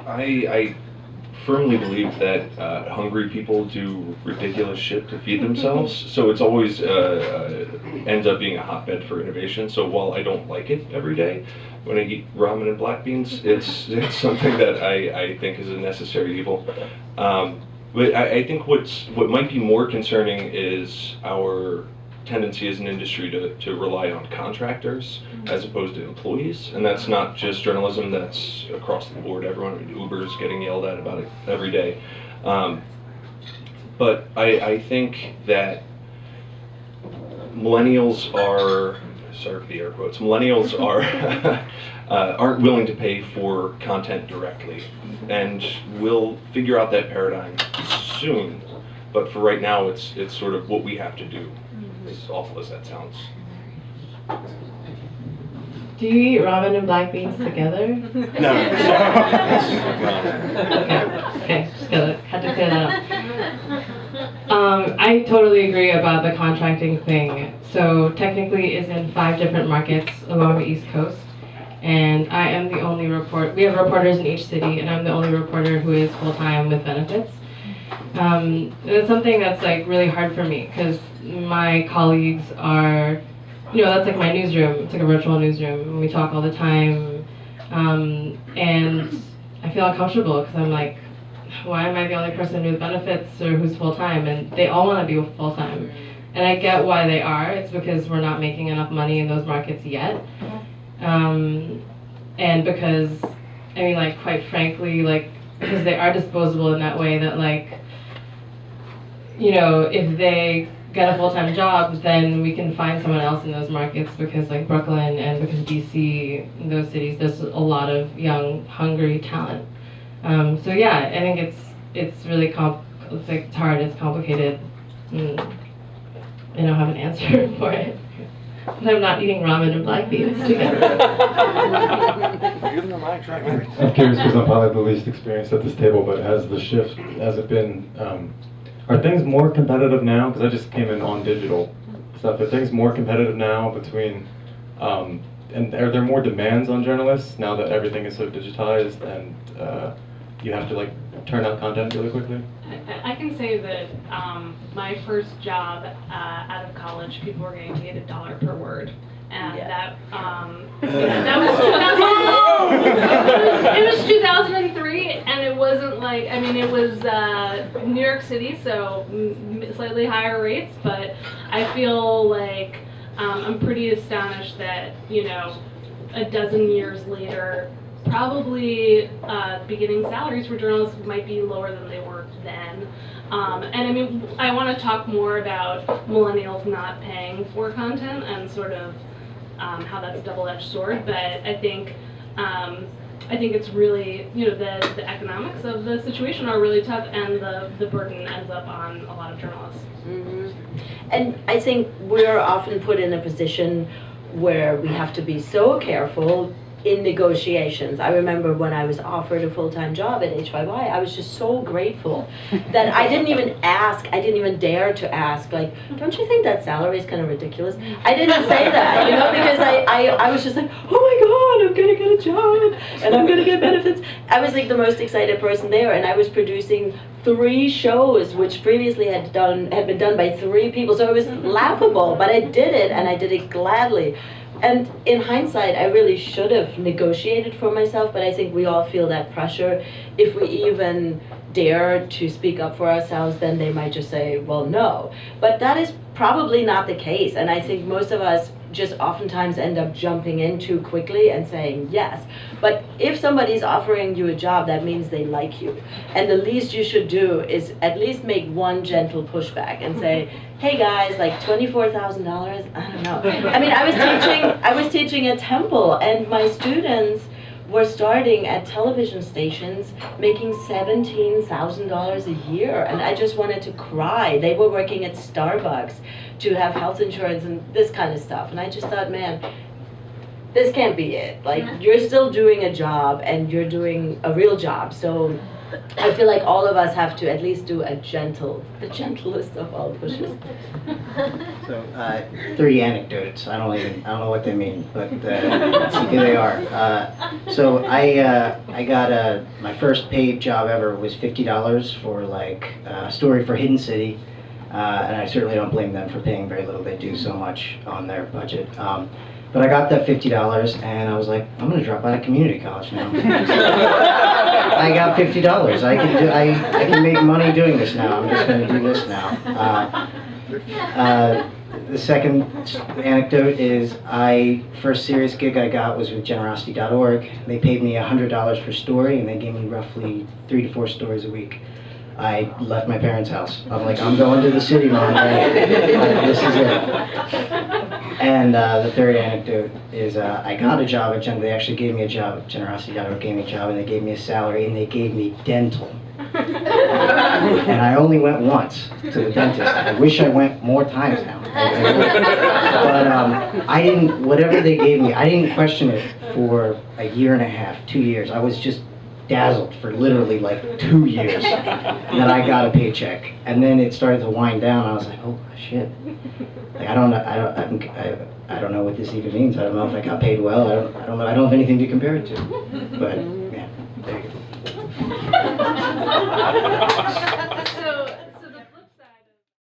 I firmly believe that hungry people do ridiculous shit to feed themselves, so it's always ends up being a hotbed for innovation. So while I don't like it every day, when I eat ramen and black beans, it's something that I think is a necessary evil. But I think what might be more concerning is our tendency as an industry to rely on contractors as opposed to employees, and that's not just journalism, that's across the board. Everyone, I mean, Uber's getting yelled at about it every day. But I think that millennials are, sorry for the air quotes, millennials are aren't willing to pay for content directly, and we'll figure out that paradigm soon. But for right now, it's sort of what we have to do, as awful as that sounds. Do you eat ramen and black beans together? No. Okay, just had to clear that up. I totally agree about the contracting thing. So technically it's in 5 different markets along the East Coast. And I am the only we have reporters in each city, and I'm the only reporter who is full-time with benefits. And it's something that's like really hard for me, because my colleagues are, that's like my newsroom. It's like a virtual newsroom, and we talk all the time. And I feel uncomfortable because I'm like, why am I the only person with benefits or who's full-time? And they all want to be full-time. And I get why they are. It's because we're not making enough money in those markets yet. And because, I mean, like, quite frankly, like, because they are disposable in that way that, like, if they get a full-time job, then we can find someone else in those markets, because like Brooklyn and because DC, in those cities, there's a lot of young, hungry talent. So yeah, I think it's really it's hard, it's complicated. I don't have an answer for it. But I'm not eating ramen and black beans together. I'm curious, because I'm probably the least experienced at this table, but has it been, are things more competitive now? Because I just came in on digital stuff. Are things more competitive now between, and are there more demands on journalists now that everything is so digitized and you have to like turn out content really quickly? I can say that my first job out of college, people were getting paid $1 per word. And that was 2000. It was 2003, and it wasn't like, I mean, it was New York City, so slightly higher rates, but I feel like I'm pretty astonished that, a dozen years later, probably beginning salaries for journalists might be lower than they were then. And I mean, I want to talk more about millennials not paying for content and sort of how that's a double-edged sword, but I think it's really, the economics of the situation are really tough, and the burden ends up on a lot of journalists. Mm-hmm. And I think we're often put in a position where we have to be so careful in negotiations. I remember when I was offered a full-time job at WHYY, I was just so grateful that I didn't even dare to ask, like, don't you think that salary is kind of ridiculous? I didn't say that, because I was just like, oh my God, I'm gonna get a job and I'm gonna get benefits. I was like the most excited person there, and I was producing 3 shows which previously had been done by 3 people, so it was laughable, but I did it, and I did it gladly. And in hindsight, I really should have negotiated for myself, but I think we all feel that pressure. If we even dare to speak up for ourselves, then they might just say, well, no. But that is probably not the case, and I think most of us just oftentimes end up jumping in too quickly and saying yes. But if somebody's offering you a job, that means they like you. And the least you should do is at least make one gentle pushback and say, hey guys, like $24,000, I don't know. I mean, I was teaching at Temple, and my students were starting at television stations making $17,000 a year, and I just wanted to cry. They were working at Starbucks to have health insurance and this kind of stuff, and I just thought, man, this can't be it. Like, you're still doing a job and you're doing a real job. So I feel like all of us have to at least do the gentlest of all pushes. So, 3 anecdotes. I don't know what they mean, but here they are. So I got my first paid job ever was $50 for like a story for Hidden City, and I certainly don't blame them for paying very little. They do so much on their budget. But I got that $50 and I was like, I'm gonna drop out of community college now. I got $50. I can make money doing this now. I'm just gonna do this now. The second anecdote is first serious gig I got was with generosity.org. They paid me $100 per story and they gave me roughly 3 to 4 stories a week. I left my parents' house. I'm like, I'm going to the city, Mom. This is it. And the third anecdote is I got a job at they actually gave me a job at generosity.org, gave me a job, and they gave me a salary, and they gave me dental. And I only went once to the dentist. I wish I went more times now. But I didn't, whatever they gave me, I didn't question it for a year and a half, 2 years. I was just dazzled for literally like 2 years. And then I got a paycheck. And then it started to wind down. I was like, oh shit. Like, I don't know what this even means. I don't know if I got paid well. I don't have anything to compare it to. But yeah, there you go.